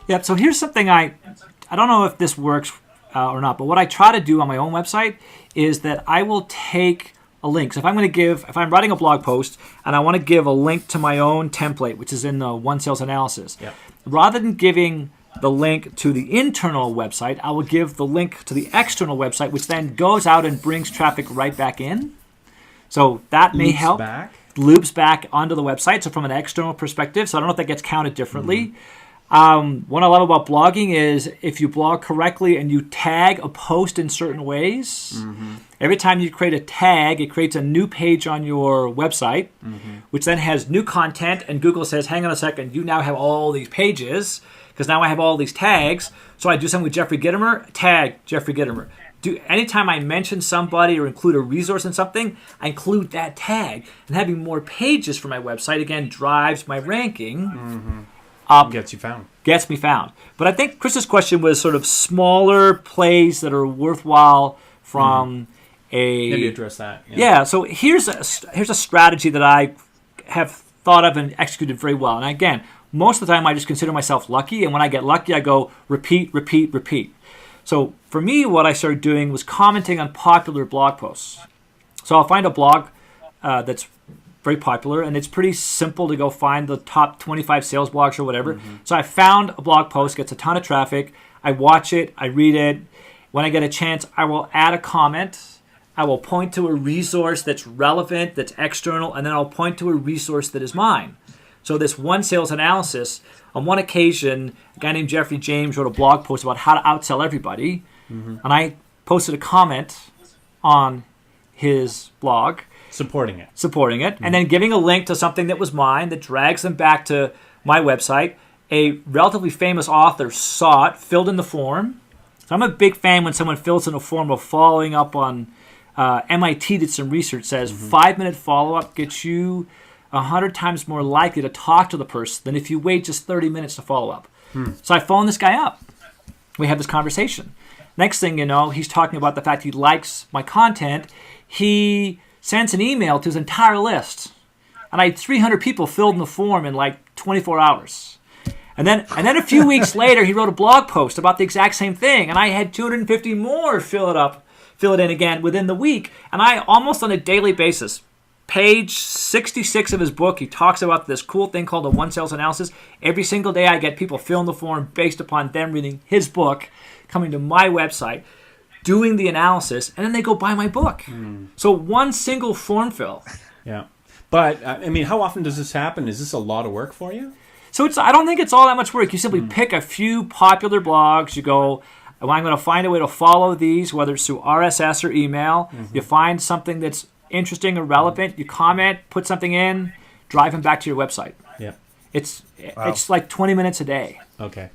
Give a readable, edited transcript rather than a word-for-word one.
Yep. So here's something I don't know if this works or not, but what I try to do on my own website is that I will take a link. So if I'm writing a blog post and I want to give a link to my own template, which is in the One Sales Analysis, rather than giving the link to the internal website, I will give the link to the external website, which then goes out and brings traffic right back in. So that may help. Loops back onto the website. So from an external perspective, so I don't know if that gets counted differently. What I love about blogging is if you blog correctly and you tag a post in certain ways, every time you create a tag, it creates a new page on your website, which then has new content, and Google says, hang on a second, you now have all these pages, because now I have all these tags. So I do something with Jeffrey Gitomer, tag Jeffrey Gitomer. Anytime I mention somebody or include a resource in something, I include that tag. And having more pages for my website, again, drives my ranking up. Gets you found. Gets me found. But I think Chris's question was sort of smaller plays that are worthwhile from Maybe address that. Yeah, so here's a strategy that I have thought of and executed very well. And again, most of the time I just consider myself lucky. And when I get lucky, I go repeat, repeat, repeat. So for me, what I started doing was commenting on popular blog posts. So I'll find a blog that's very popular, and it's pretty simple to go find the top 25 sales blogs or whatever. So I found a blog post, gets a ton of traffic. I watch it, I read it. When I get a chance, I will add a comment. I will point to a resource that's relevant, that's external, and then I'll point to a resource that is mine. So this One Sales Analysis, on one occasion, a guy named Jeffrey James wrote a blog post about how to outsell everybody, and I posted a comment on his blog. Supporting it. And then giving a link to something that was mine that drags them back to my website. A relatively famous author saw it, filled in the form. So I'm a big fan when someone fills in a form of following up on MIT did some research, says 5-minute follow-up gets you 100 times more likely to talk to the person than if you wait just 30 minutes to follow up. So I phone this guy up. We have this conversation. Next thing you know, he's talking about the fact he likes my content. He sends an email to his entire list. And I had 300 people filled in the form in like 24 hours. And then a few weeks later, he wrote a blog post about the exact same thing. And I had 250 more fill it in again within the week. And I, almost on a daily basis, page 66 of his book, he talks about this cool thing called the One Sales Analysis. Every single day I get people filling the form based upon them reading his book, coming to my website, doing the analysis, and then they go buy my book. So one single form fill. Yeah. But, I mean, how often does this happen? Is this a lot of work for you? So I don't think it's all that much work. You simply pick a few popular blogs. You go, well, I'm going to find a way to follow these, whether it's through RSS or email. You find something that's interesting or relevant. You comment, put something in, drive them back to your website. Yeah. It's like 20 minutes a day. Okay.